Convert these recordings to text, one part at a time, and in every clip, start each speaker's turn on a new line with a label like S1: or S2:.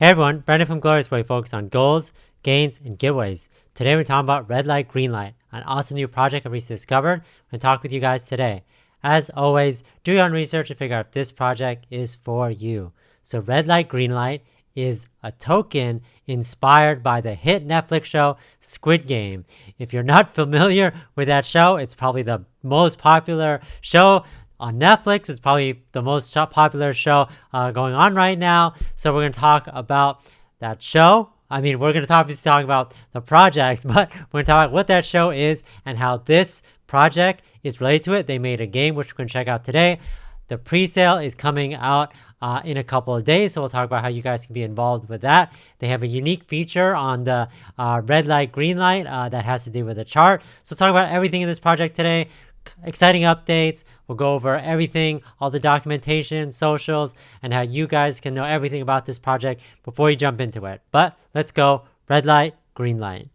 S1: Hey everyone, Brandon from Goalorious, where we focus on goals, gains, and giveaways. Today we're talking about Red Light, Green Light, an awesome new project I recently discovered. I'm going to talk with you guys today. As always, do your own research to figure out if this project is for you. So Red Light, Green Light is a token inspired by the hit Netflix show Squid Game. If you're not familiar with that show, it's probably the most popular show on Netflix. It's probably the most popular show going on right now. So we're going to talk about that show. I mean, we're going to obviously talk about the project, but we're going to talk about what that show is and how this project is related to it. They made a game, which we're going to check out today. The pre-sale is coming out in a couple of days, so we'll talk about how you guys can be involved with that. They have a unique feature on the red light, green light that has to do with the chart. So we'll talk about everything in this project today. Exciting updates. We'll go over everything, all the documentation, socials, and how you guys can know everything about this project before you jump into it. But let's go. Red light, green light.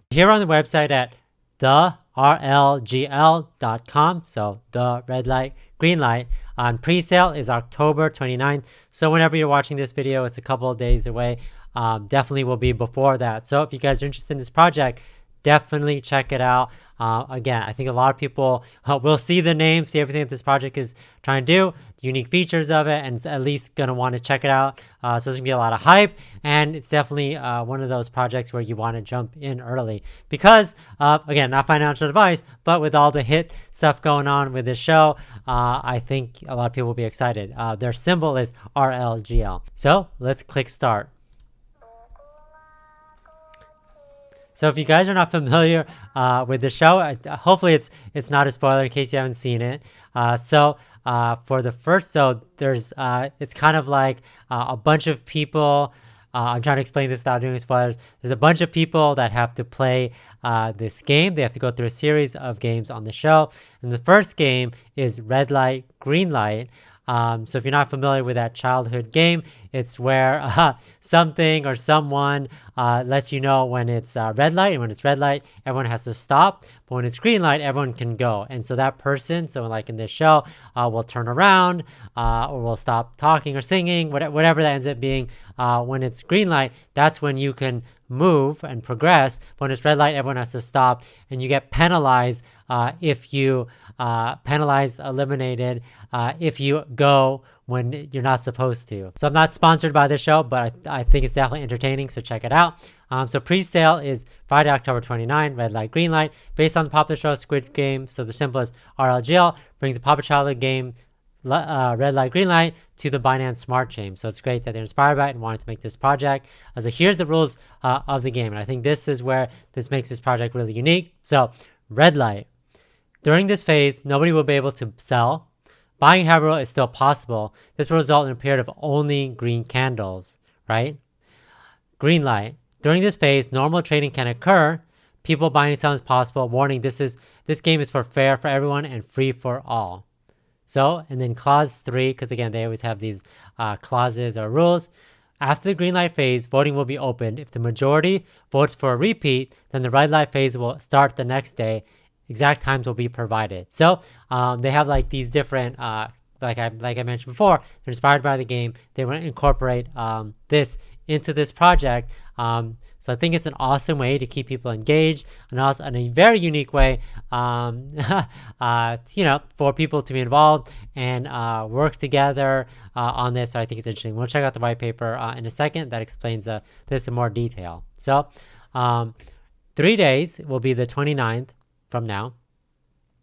S1: Here on the website at the RLGL.com, so the red light, green light, on pre-sale is October 29th. So whenever you're watching this video, it's a couple of days away. Definitely will be before that. So if you guys are interested in this project, definitely check it out. Again, I think a lot of people will see the name, see everything that this project is trying to do, the unique features of it, and it's at least going to want to check it out. So there's going to be a lot of hype, and it's definitely one of those projects where you want to jump in early because, again, not financial advice, but with all the hit stuff going on with this show, I think a lot of people will be excited. Their symbol is RLGL. So let's click start. So if you guys are not familiar with the show, hopefully it's not a spoiler in case you haven't seen it. For the first, there's it's kind of like a bunch of people. I'm trying to explain this without doing spoilers. There's a bunch of people that have to play this game. They have to go through a series of games on the show. And the first game is red light, green light. So if you're not familiar with that childhood game, it's where something or someone lets you know when it's red light, and when it's red light, everyone has to stop. But when it's green light, everyone can go. And so that person, so like in this show, will turn around or will stop talking or singing, whatever that ends up being. When it's green light, that's when you can move and progress. But when it's red light, everyone has to stop, and you get penalized if you eliminated if you go when you're not supposed to. So I'm not sponsored by this show, but I think it's definitely entertaining, so check it out. So pre-sale is Friday, October 29, red light, green light, based on the popular show Squid Game. So the symbol is RLGL, brings the popular childhood game red light, green light to the Binance Smart Chain. So it's great that they're inspired by it and wanted to make this project. So here's the rules of the game. And I think this is where this makes this project really unique. So red light. During this phase, nobody will be able to sell. Buying, however, is still possible. This will result in a period of only green candles, right? Green light. During this phase, normal trading can occur. People buying and selling is possible. Warning, this game is fair for everyone and free for all. So, and then clause 3, because again, they always have these clauses or rules. After the green light phase, voting will be opened. If the majority votes for a repeat, then the red light phase will start the next day. Exact times will be provided. So they have like these different, like I mentioned before, they're inspired by the game. They want to incorporate this into this project. So I think it's an awesome way to keep people engaged, and also in a very unique way, for people to be involved and work together on this. So I think it's interesting. We'll check out the white paper in a second that explains this in more detail. So 3 days will be the 29th from now.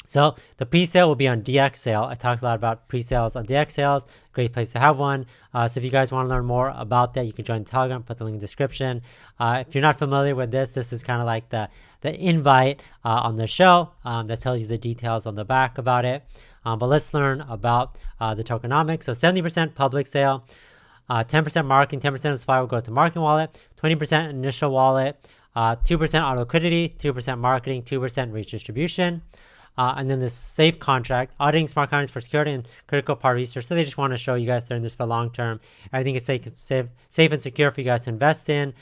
S1: So the pre-sale will be on DX sale. I talked a lot about pre-sales on DX sales. Great place to have one. So if you guys want to learn more about that, you can join Telegram, put the link in the description. If you're not familiar with this is kind of like the invite on the show that tells you the details on the back about it. But let's learn about the tokenomics. So 70% public sale, 10% marketing, 10% of the supply will go to marketing wallet, 20% initial wallet, 2% auto liquidity, 2% marketing, 2% reach distribution. And then this safe contract, auditing smart contracts for security and critical part research. So they just want to show you guys they're in this for long term. Everything is safe and secure for you guys to invest in.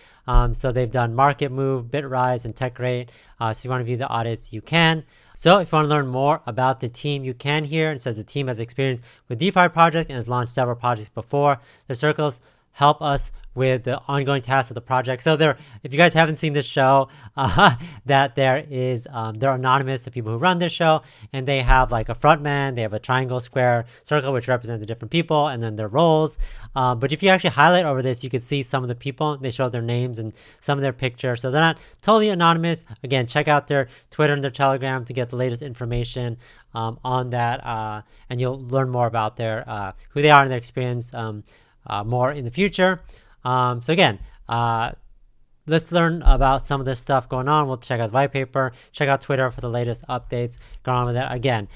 S1: So they've done market move, Bitrise, and tech rate. So if you want to view the audits, you can. So if you want to learn more about the team, you can here. It says the team has experience with DeFi project and has launched several projects before. The circles help us with the ongoing tasks of the project. So they're, if you guys haven't seen this show, that there is, they're anonymous, the people who run this show, and they have like a front man, they have a triangle, square, circle, which represent the different people, and then their roles. But if you actually highlight over this, you could see some of the people, they show their names and some of their pictures. So they're not totally anonymous. Again, check out their Twitter and their Telegram to get the latest information on that, and you'll learn more about their, who they are and their experience more in the future. So again, let's learn about some of this stuff going on. We'll check out the white paper, check out Twitter for the latest updates going on with that. Again,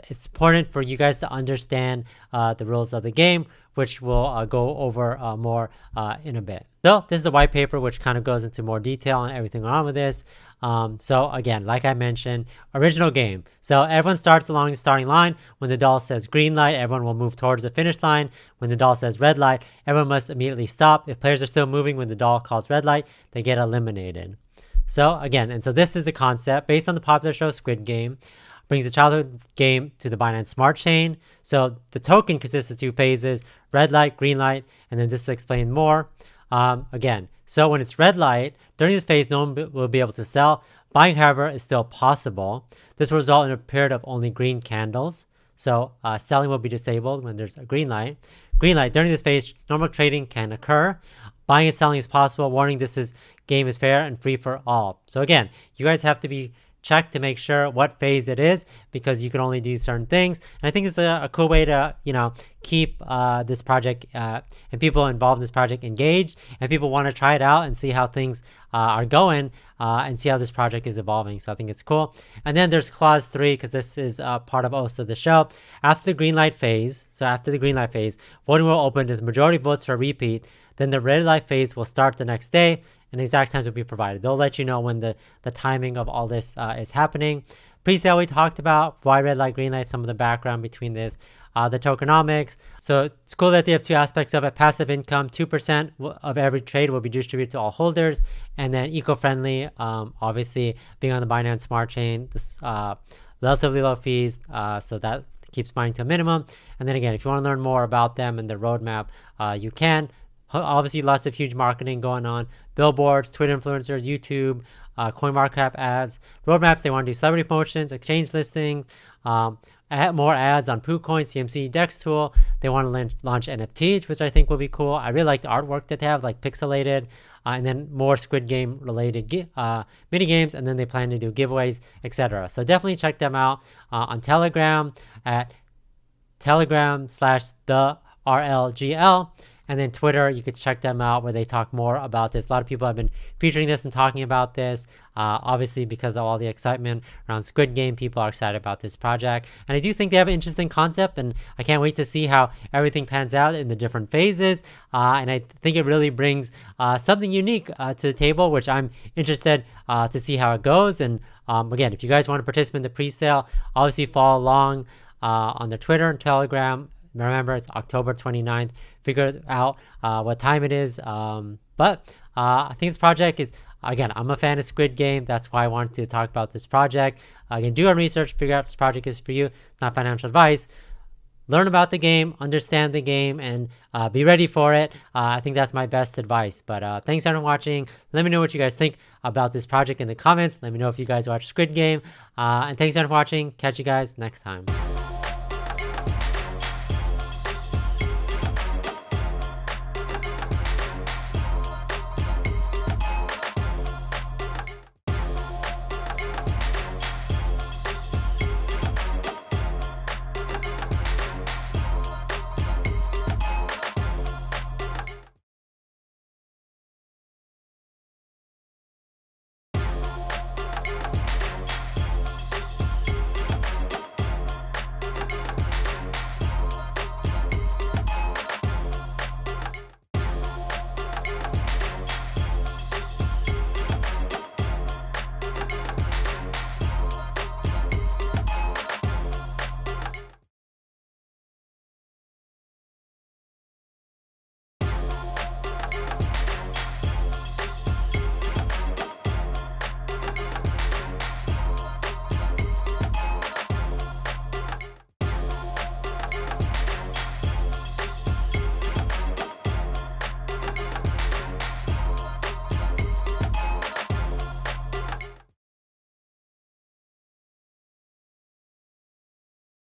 S1: it's important for you guys to understand the rules of the game, which we'll go over more in a bit. So this is the white paper, which kind of goes into more detail on everything going on with this. So again, like I mentioned, original game. So everyone starts along the starting line. When the doll says green light, everyone will move towards the finish line. When the doll says red light, everyone must immediately stop. If players are still moving when the doll calls red light, they get eliminated. So again, and so this is the concept based on the popular show Squid Game. Brings the childhood game to the Binance Smart Chain. So the token consists of two phases, red light, green light, and then this is explained more. Again, so when it's red light, during this phase, no one will be able to sell. Buying, however, is still possible. This will result in a period of only green candles. So selling will be disabled when there's a green light. Green light, during this phase, normal trading can occur. Buying and selling is possible. Warning, game is fair and free for all. So again, you guys have to be check to make sure what phase it is, because you can only do certain things. And I think it's a cool way to, keep this project and people involved in this project engaged, and people want to try it out and see how things are going and see how this project is evolving. So I think it's cool. And then there's clause 3, because this is part of also the show. After the green light phase, voting will open to the majority votes for a repeat. Then the red light phase will start the next day, and exact times will be provided. They'll let you know when the timing of all this is happening. Pre-sale we talked about, why red light, green light, some of the background between this. The tokenomics. So it's cool that they have two aspects of it. Passive income, 2% of every trade will be distributed to all holders. And then eco-friendly, obviously being on the Binance Smart Chain, this, relatively low fees. So that keeps mining to a minimum. And then again, if you want to learn more about them and their roadmap, you can. Obviously, lots of huge marketing going on. Billboards, Twitter influencers, YouTube, CoinMarketCap ads. Roadmaps, they want to do celebrity promotions, exchange listings, more ads on PooCoin, CMC, DEX tool. They want to launch NFTs, which I think will be cool. I really like the artwork that they have, like pixelated, and then more Squid Game related mini games, and then they plan to do giveaways, etc. So definitely check them out on Telegram at Telegram/the RLGL. And then Twitter, you could check them out where they talk more about this. A lot of people have been featuring this and talking about this. Obviously, because of all the excitement around Squid Game, people are excited about this project. And I do think they have an interesting concept, and I can't wait to see how everything pans out in the different phases. And I think it really brings something unique to the table, which I'm interested to see how it goes. And again, if you guys want to participate in the pre-sale, obviously follow along on their Twitter and Telegram. Remember, it's October 29th. Figure out what time it is. But I think this project is, again, I'm a fan of Squid Game. That's why I wanted to talk about this project. Again, do your research, figure out if this project is for you. It's not financial advice. Learn about the game, understand the game, and be ready for it. I think that's my best advice. But thanks everyone for watching. Let me know what you guys think about this project in the comments. Let me know if you guys watch Squid Game. And thanks everyone for watching. Catch you guys next time.